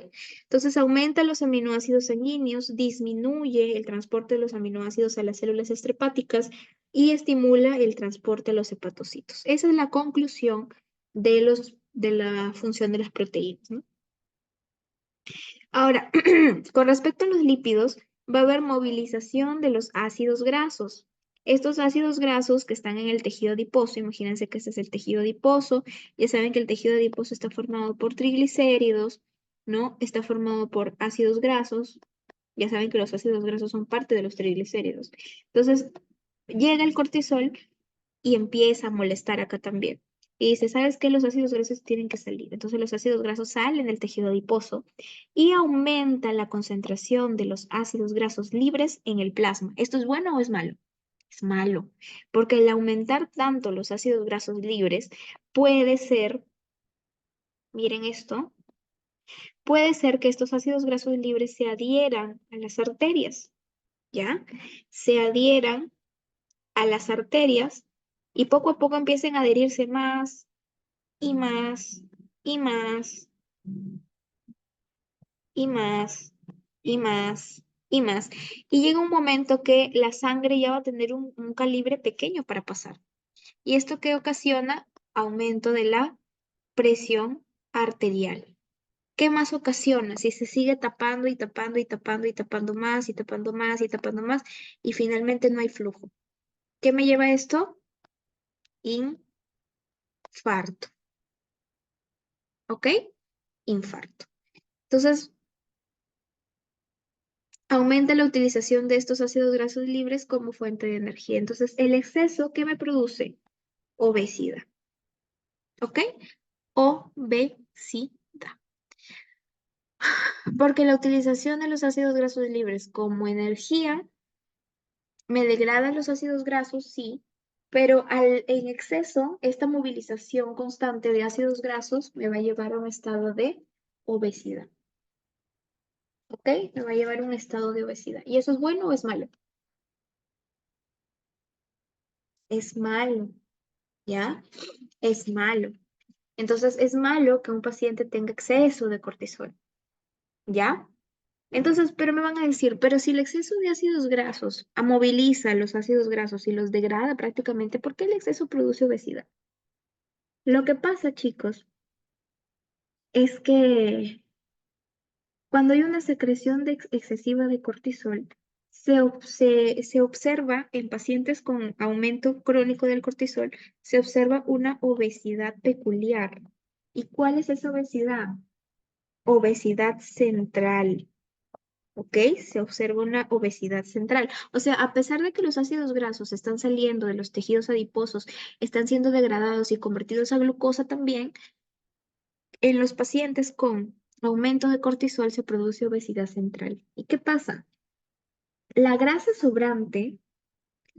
Entonces aumenta los aminoácidos sanguíneos, disminuye el transporte de los aminoácidos a las células estrepáticas y estimula el transporte a los hepatocitos. Esa es la conclusión de la función de las proteínas, ¿no? Ahora, con respecto a los lípidos, va a haber movilización de los ácidos grasos. Estos ácidos grasos que están en el tejido adiposo, imagínense que este es el tejido adiposo, ya saben que el tejido adiposo está formado por triglicéridos, ¿no? Está formado por ácidos grasos, ya saben que los ácidos grasos son parte de los triglicéridos. Entonces, llega el cortisol y empieza a molestar acá también. Y dice, ¿sabes qué? Los ácidos grasos tienen que salir. Entonces los ácidos grasos salen del tejido adiposo y aumenta la concentración de los ácidos grasos libres en el plasma. ¿Esto es bueno o es malo? Es malo, porque al aumentar tanto los ácidos grasos libres, puede ser, miren esto, puede ser que estos ácidos grasos libres se adhieran a las arterias, ¿ya? Se adhieran a las arterias y poco a poco empiecen a adherirse más y más y más y más y más y más. Y llega un momento que la sangre ya va a tener un calibre pequeño para pasar. ¿Y esto qué ocasiona? Aumento de la presión arterial. ¿Qué más ocasiona? Si se sigue tapando y tapando y tapando y tapando más y tapando más y tapando más y finalmente no hay flujo. ¿Qué me lleva a esto? Infarto. ¿Ok? Infarto. Entonces, aumenta la utilización de estos ácidos grasos libres como fuente de energía. Entonces, el exceso, ¿qué me produce? Obesidad. ¿Ok? Obesidad. Porque la utilización de los ácidos grasos libres como energía me degrada los ácidos grasos, sí, pero en exceso, esta movilización constante de ácidos grasos me va a llevar a un estado de obesidad. ¿Ok? Me va a llevar a un estado de obesidad. ¿Y eso es bueno o es malo? Es malo, ¿ya? Es malo. Entonces es malo que un paciente tenga exceso de cortisol, ¿ya? Entonces, pero me van a decir, pero si el exceso de ácidos grasos moviliza los ácidos grasos y los degrada prácticamente, ¿por qué el exceso produce obesidad? Lo que pasa, chicos, es que cuando hay una secreción excesiva de cortisol, se observa en pacientes con aumento crónico del cortisol, se observa una obesidad peculiar. ¿Y cuál es esa obesidad? Obesidad central, ¿ok? Se observa una obesidad central. O sea, a pesar de que los ácidos grasos están saliendo de los tejidos adiposos, están siendo degradados y convertidos a glucosa también, en los pacientes con aumento de cortisol se produce obesidad central. ¿Y qué pasa? La grasa sobrante,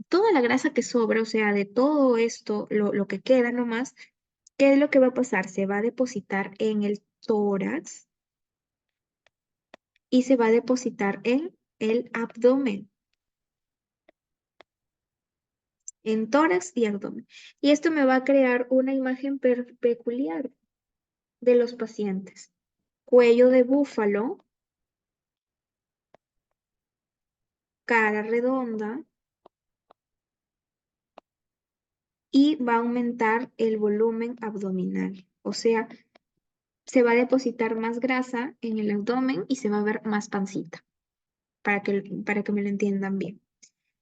toda la grasa que sobra, o sea, de todo esto, lo que queda nomás, ¿qué es lo que va a pasar? Se va a depositar en el tórax y se va a depositar en el abdomen. en tórax y abdomen. Y esto me va a crear una imagen peculiar de los pacientes. Cuello de búfalo, cara redonda y va a aumentar el volumen abdominal. O sea, se va a depositar más grasa en el abdomen y se va a ver más pancita, para que me lo entiendan bien.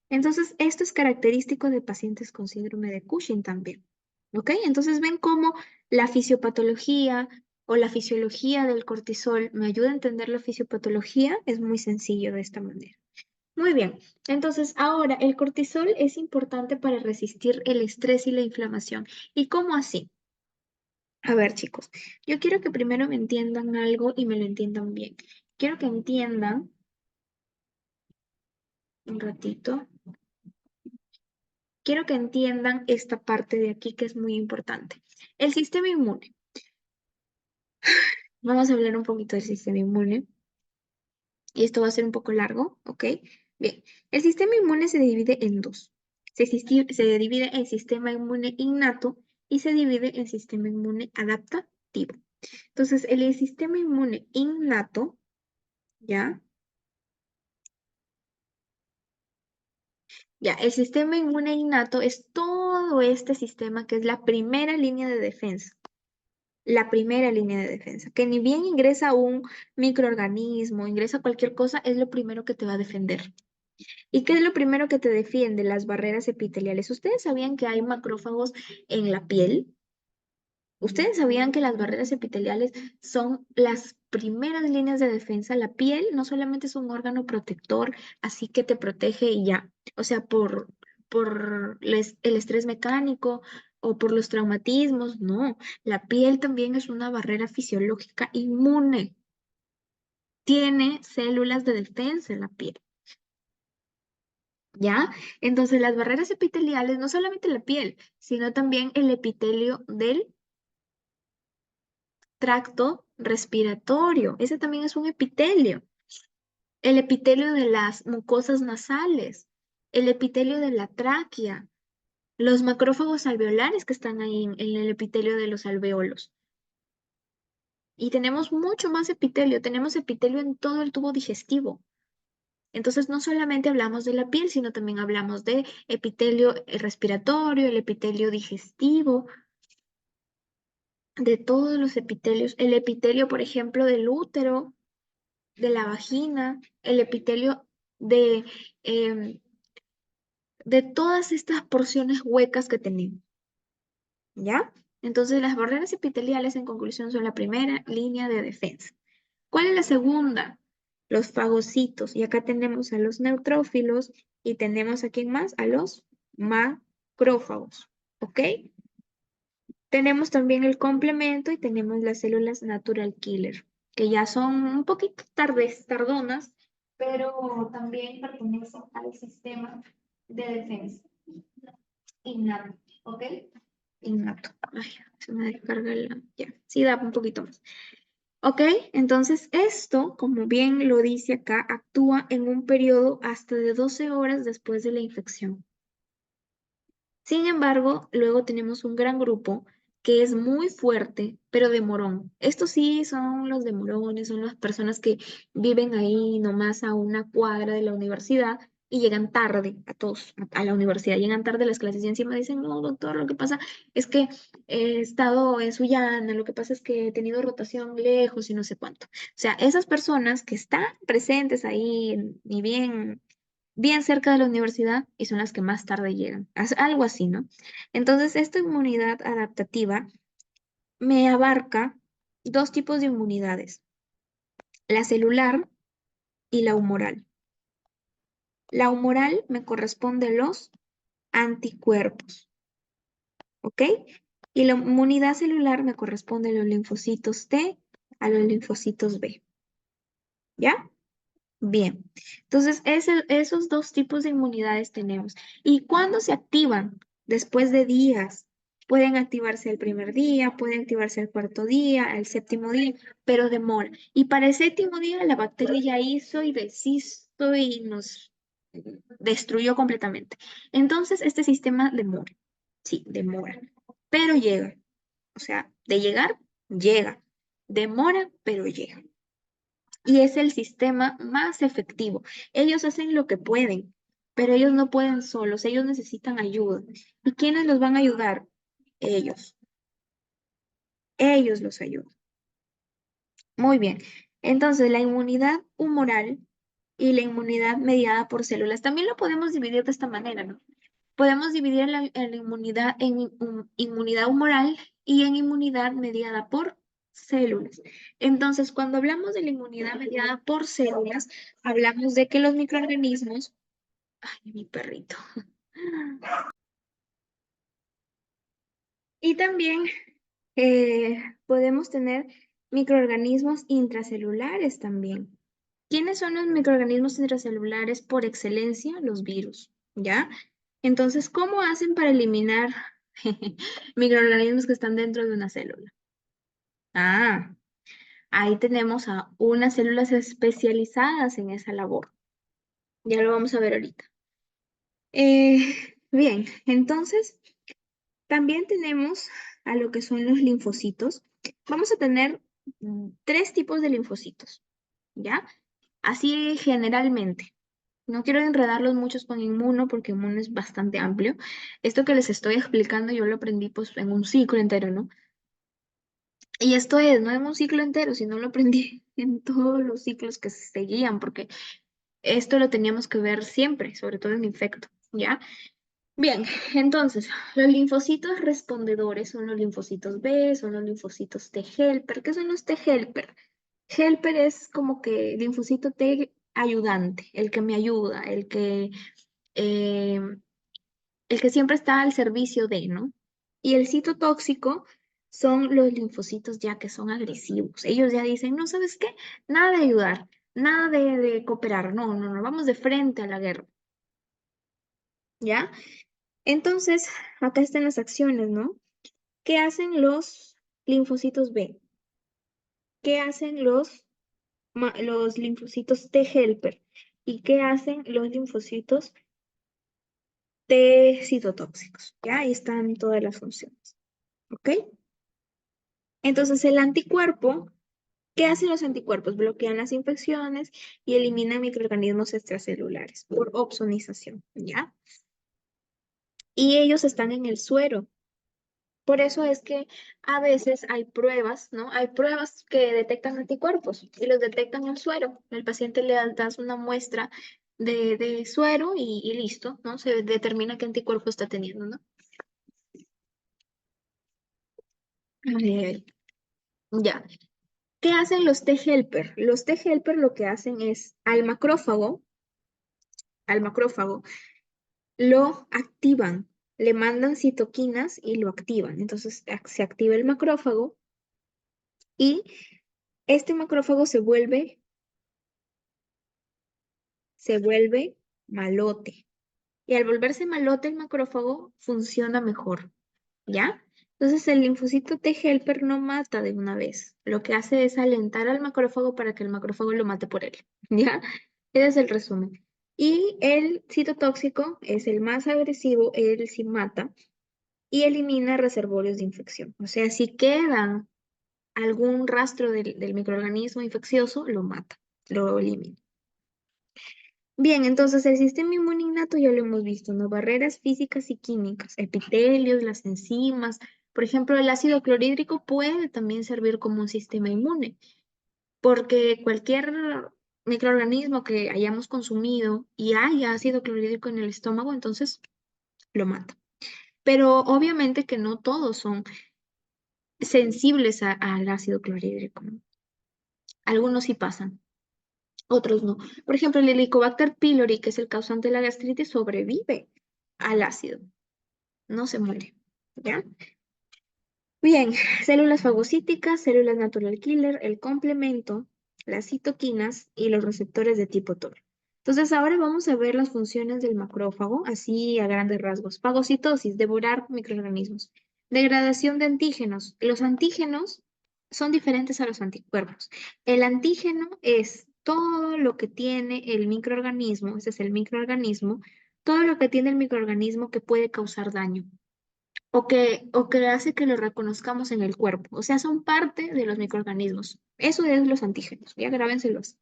Entonces, esto es característico de pacientes con síndrome de Cushing también. ¿Ok? Entonces, ven cómo la fisiopatología o la fisiología del cortisol me ayuda a entender la fisiopatología. Es muy sencillo de esta manera. Muy bien. Entonces, ahora el cortisol es importante para resistir el estrés y la inflamación. ¿Y cómo así? A ver, chicos, yo quiero que primero me entiendan algo y me lo entiendan bien. Quiero que entiendan un ratito. Quiero que entiendan esta parte de aquí que es muy importante. El sistema inmune. Vamos a hablar un poquito del sistema inmune y esto va a ser un poco largo, ¿ok? Bien, el sistema inmune se divide en dos. Se divide en sistema inmune innato y se divide en sistema inmune adaptativo. Entonces, el sistema inmune innato, ¿ya? Ya, el sistema inmune innato es todo este sistema que es la primera línea de defensa. La primera línea de defensa, que ni bien ingresa un microorganismo, ingresa cualquier cosa, es lo primero que te va a defender. ¿Y qué es lo primero que te defiende? Las barreras epiteliales. ¿Ustedes sabían que hay macrófagos en la piel? ¿Ustedes sabían que las barreras epiteliales son las primeras líneas de defensa? La piel no solamente es un órgano protector, así que te protege y ya. O sea, el estrés mecánico o por los traumatismos, no. La piel también es una barrera fisiológica inmune. Tiene células de defensa en la piel, ¿ya? Entonces, las barreras epiteliales, no solamente la piel, sino también el epitelio del tracto respiratorio. Ese también es un epitelio. El epitelio de las mucosas nasales, el epitelio de la tráquea, los macrófagos alveolares que están ahí en el epitelio de los alveolos. Y tenemos mucho más epitelio, tenemos epitelio en todo el tubo digestivo. Entonces, no solamente hablamos de la piel, sino también hablamos de epitelio respiratorio, el epitelio digestivo, de todos los epitelios. El epitelio, por ejemplo, del útero, de la vagina, el epitelio de, em, de todas estas porciones huecas que tenemos, ¿ya? Entonces, las barreras epiteliales, en conclusión, son la primera línea de defensa. ¿Cuál es la segunda? Los fagocitos. Y acá tenemos a los neutrófilos y tenemos a quién más, a los macrófagos, ¿ok? Tenemos también el complemento y tenemos las células natural killer, que ya son un poquito tardonas, pero también pertenecen al sistema de defensa innato, ¿ok? Innato. Ay, se me descarga la... Ya, sí da un poquito más. ¿Ok? Entonces esto, como bien lo dice acá, actúa en un periodo hasta de 12 horas después de la infección. Sin embargo, luego tenemos un gran grupo que es muy fuerte, pero de morón. Estos sí son los de morones, son las personas que viven ahí nomás a una cuadra de la universidad y llegan tarde a todos, a la universidad, llegan tarde a las clases y encima dicen, no, doctor, lo que pasa es que he estado en Sullana, lo que pasa es que he tenido rotación lejos y no sé cuánto. O sea, esas personas que están presentes ahí, ni bien cerca de la universidad y son las que más tarde llegan. Algo así, ¿no? Entonces, esta inmunidad adaptativa me abarca dos tipos de inmunidades, la celular y la humoral. La humoral me corresponde a los anticuerpos, ¿ok? Y la inmunidad celular me corresponde a los linfocitos T, a los linfocitos B, ¿ya? Bien, entonces esos dos tipos de inmunidades tenemos. ¿Y cuándo se activan? Después de días. Pueden activarse el primer día, pueden activarse el cuarto día, el séptimo día, pero demora. Y para el séptimo día la bacteria ya hizo y deshizo y nos... destruyó completamente. Entonces, este sistema demora, sí, demora, pero llega. O sea, de llegar, llega. Demora, pero llega. Y es el sistema más efectivo. Ellos hacen lo que pueden, pero ellos no pueden solos, ellos necesitan ayuda. ¿Y quiénes los van a ayudar? Ellos. Ellos los ayudan. Muy bien. Entonces, la inmunidad humoral y la inmunidad mediada por células también lo podemos dividir de esta manera, ¿no? Podemos dividir la inmunidad en inmunidad humoral y en inmunidad mediada por células. Entonces, cuando hablamos de la inmunidad mediada por células, hablamos de que los microorganismos, ay, mi perrito, y también podemos tener microorganismos intracelulares también. ¿Quiénes son los microorganismos intracelulares por excelencia? Los virus, ¿ya? Entonces, ¿cómo hacen para eliminar microorganismos que están dentro de una célula? Ah, ahí tenemos a unas células especializadas en esa labor. Ya lo vamos a ver ahorita. Bien, entonces también tenemos a lo que son los linfocitos. Vamos a tener tres tipos de linfocitos, ¿ya? Así generalmente. No quiero enredarlos muchos con inmuno porque inmuno es bastante amplio. Esto que les estoy explicando yo lo aprendí pues en un ciclo entero, ¿no? Y esto es, no en un ciclo entero, sino lo aprendí en todos los ciclos que se seguían, porque esto lo teníamos que ver siempre, sobre todo en infecto, ¿ya? Bien, entonces, los linfocitos respondedores son los linfocitos B, son los linfocitos T helper. ¿Qué son los T helper? Helper es como que linfocito T ayudante, el que me ayuda, eh, el que siempre está al servicio de, ¿no? Y el citotóxico son los linfocitos ya que son agresivos. Ellos ya dicen, no, ¿sabes qué? Nada de ayudar, nada de cooperar, no, no, no, vamos de frente a la guerra, ¿ya? Entonces, acá están las acciones, ¿no? ¿Qué hacen los linfocitos B? ¿Qué hacen los linfocitos T helper? ¿Y qué hacen los linfocitos T citotóxicos? Ya ahí están todas las funciones. ¿Ok? Entonces, el anticuerpo, ¿qué hacen los anticuerpos? Bloquean las infecciones y eliminan microorganismos extracelulares por opsonización, ¿ya? Y ellos están en el suero. Por eso es que a veces hay pruebas, ¿no? Hay pruebas que detectan anticuerpos y los detectan en el suero. El paciente le das una muestra de suero y listo, ¿no? Se determina qué anticuerpo está teniendo, ¿no? Eh, ya. ¿Qué hacen los T-helper? Los T-helper lo que hacen es al macrófago lo activan, le mandan citoquinas y lo activan. Entonces se activa el macrófago y este macrófago se vuelve malote. Y al volverse malote el macrófago funciona mejor, ¿ya? Entonces el linfocito T helper no mata de una vez. Lo que hace es alentar al macrófago para que el macrófago lo mate por él, ¿ya? Ese es el resumen. Y el citotóxico es el más agresivo, él sí mata y elimina reservorios de infección. O sea, si quedan algún rastro del microorganismo infeccioso, lo mata, lo elimina. Bien, entonces el sistema inmune innato ya lo hemos visto, ¿no? Barreras físicas y químicas, epitelios, las enzimas. Por ejemplo, el ácido clorhídrico puede también servir como un sistema inmune, porque cualquier microorganismo que hayamos consumido y haya ácido clorhídrico en el estómago, entonces lo mata. Pero obviamente que no todos son sensibles al ácido clorhídrico, ¿no? Algunos sí pasan, otros no. Por ejemplo, el Helicobacter pylori, que es el causante de la gastritis, sobrevive al ácido, no se muere, ¿ya? Bien, células fagocíticas, células natural killer, el complemento, las citoquinas y los receptores de tipo TOR. Entonces, ahora vamos a ver las funciones del macrófago, así a grandes rasgos. Fagocitosis, devorar microorganismos. Degradación de antígenos. Los antígenos son diferentes a los anticuerpos. El antígeno es todo lo que tiene el microorganismo, ese es el microorganismo, todo lo que tiene el microorganismo que puede causar daño o que hace que lo reconozcamos en el cuerpo. O sea, son parte de los microorganismos. Eso es los antígenos, ya grábenselos.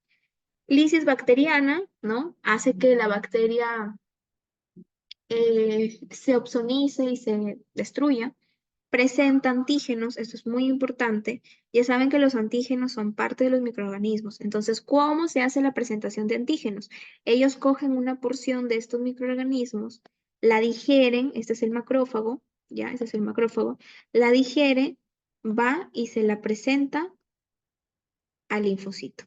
Lisis bacteriana, ¿no? Hace que la bacteria se opsonice y se destruya. Presenta antígenos, esto es muy importante. Ya saben que los antígenos son parte de los microorganismos. Entonces, ¿cómo se hace la presentación de antígenos? Ellos cogen una porción de estos microorganismos, la digieren, este es el macrófago, ya, este es el macrófago, la digiere, va y se la presenta al linfocito.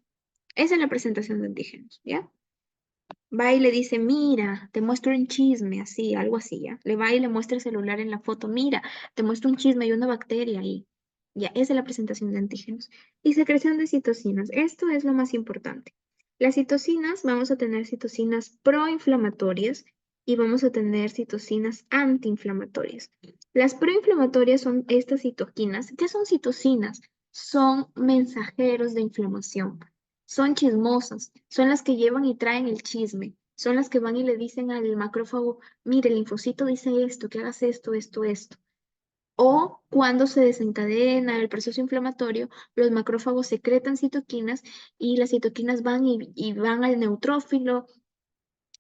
Esa es la presentación de antígenos, ¿ya? Va y le dice, mira, te muestro un chisme, así, algo así, ¿ya? Le va y le muestra el celular en la foto, mira, te muestro un chisme, hay una bacteria ahí. Ya, esa es la presentación de antígenos. Y secreción de citocinas, esto es lo más importante. Las citocinas, vamos a tener citocinas proinflamatorias y vamos a tener citocinas antiinflamatorias. Las proinflamatorias son estas citoquinas. ¿Qué son citocinas? Son mensajeros de inflamación. Son chismosas, son las que llevan y traen el chisme, son las que van y le dicen al macrófago, mire, el linfocito dice esto, que hagas esto, esto, esto. O cuando se desencadena el proceso inflamatorio, los macrófagos secretan citoquinas y las citoquinas van y van al neutrófilo,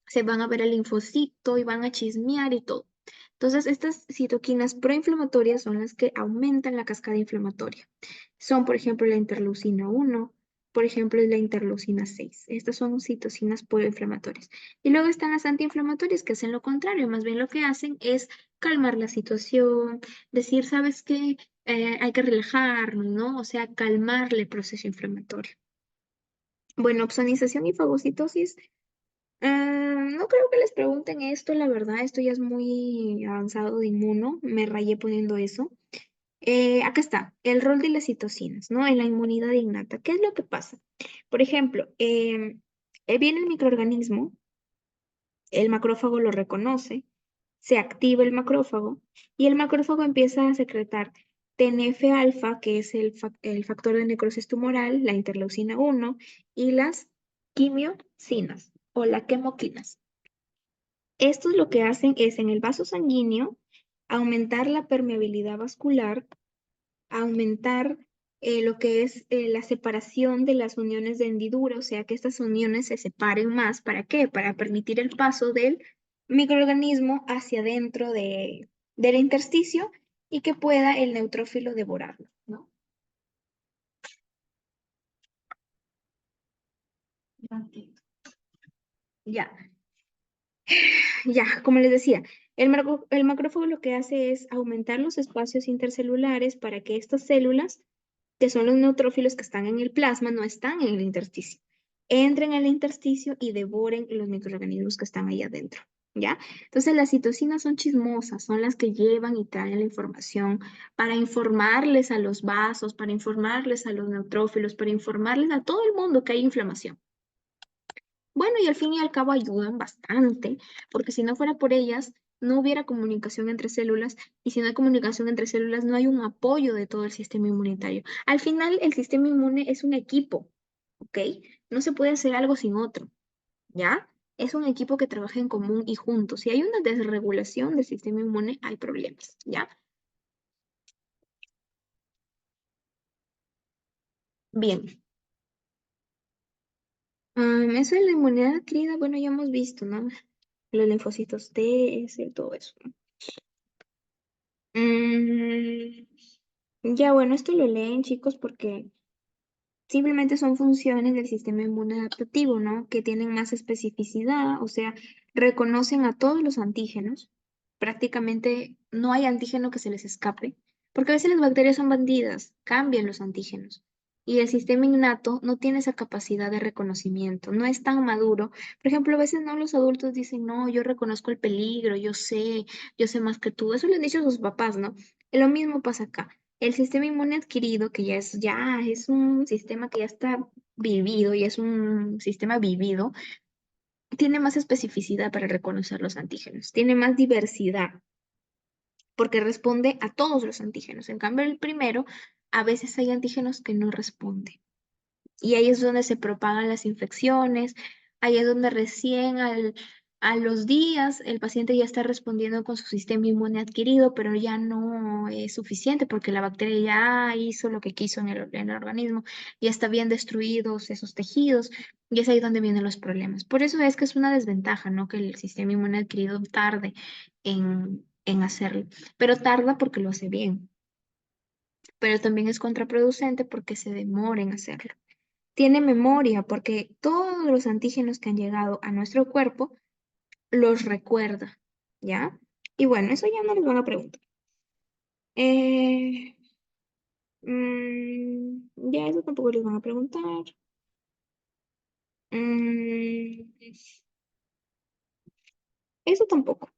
se van a ver al linfocito y van a chismear y todo. Entonces, estas citoquinas proinflamatorias son las que aumentan la cascada inflamatoria. Son, por ejemplo, la interleucina 1, por ejemplo, la interleucina 6. Estas son citocinas proinflamatorias. Y luego están las antiinflamatorias que hacen lo contrario, más bien lo que hacen es calmar la situación, decir, ¿sabes qué? Hay que relajarnos, ¿no? O sea, calmarle el proceso inflamatorio. Bueno, opsonización y fagocitosis. No creo que les pregunten esto, la verdad, esto ya es muy avanzado de inmuno, me rayé poniendo eso. Acá está, el rol de las citocinas, ¿no? En la inmunidad innata. ¿Qué es lo que pasa? Por ejemplo, viene el microorganismo, el macrófago lo reconoce, se activa el macrófago y el macrófago empieza a secretar TNF-alfa, que es el factor de necrosis tumoral, la interleucina 1 y las quimiocinas o la quemoquinas. Estos lo que hacen es en el vaso sanguíneo aumentar la permeabilidad vascular, aumentar lo que es la separación de las uniones de hendidura, o sea que estas uniones se separen más. ¿Para qué? Para permitir el paso del microorganismo hacia adentro del intersticio y que pueda el neutrófilo devorarlo, ¿no? Ya, ya, como les decía, el macrófago lo que hace es aumentar los espacios intercelulares para que estas células que son los neutrófilos que están en el plasma, no están en el intersticio. Entren al intersticio y devoren los microorganismos que están ahí adentro, ¿ya? Entonces las citocinas son chismosas, son las que llevan y traen la información para informarles a los vasos, para informarles a los neutrófilos, para informarles a todo el mundo que hay inflamación. Bueno, y al fin y al cabo ayudan bastante, porque si no fuera por ellas, no hubiera comunicación entre células, y si no hay comunicación entre células, no hay un apoyo de todo el sistema inmunitario. Al final, el sistema inmune es un equipo, ¿ok? No se puede hacer algo sin otro, ¿ya? Es un equipo que trabaja en común y juntos. Si hay una desregulación del sistema inmune, hay problemas, ¿ya? Bien. Eso de la inmunidad adquirida, bueno, ya hemos visto, ¿no? Los linfocitos T, S, todo eso. Mm, ya, bueno, esto lo leen, chicos, porque simplemente son funciones del sistema inmune adaptativo, ¿no? Que tienen más especificidad, o sea, reconocen a todos los antígenos. Prácticamente no hay antígeno que se les escape, porque a veces las bacterias son bandidas, cambian los antígenos. Y el sistema innato no tiene esa capacidad de reconocimiento, no es tan maduro. Por ejemplo, a veces no los adultos dicen, no, yo reconozco el peligro, yo sé más que tú. Eso lo han dicho sus papás, ¿no? Y lo mismo pasa acá. El sistema inmune adquirido, que ya es un sistema que ya está vivido, y es un sistema vivido, tiene más especificidad para reconocer los antígenos, tiene más diversidad, porque responde a todos los antígenos. En cambio, el primero, a veces hay antígenos que no responden. Y ahí es donde se propagan las infecciones, ahí es donde recién a los días el paciente ya está respondiendo con su sistema inmune adquirido, pero ya no es suficiente porque la bacteria ya hizo lo que quiso en el organismo, ya está bien destruidos esos tejidos y es ahí donde vienen los problemas. Por eso es que es una desventaja, ¿no? Que el sistema inmune adquirido tarde en hacerlo, pero tarda porque lo hace bien, pero también es contraproducente porque se demora en hacerlo. Tiene memoria porque todos los antígenos que han llegado a nuestro cuerpo los recuerda, ¿ya? Y bueno, eso ya no les van a preguntar. Eh, ya eso tampoco les van a preguntar. Mm, eso tampoco.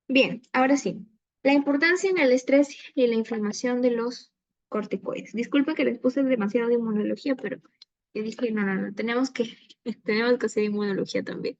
Bien, ahora sí. La importancia en el estrés y la inflamación de los corticoides. Disculpa que les puse demasiado de inmunología, pero yo dije, no, tenemos que, tenemos que hacer inmunología también.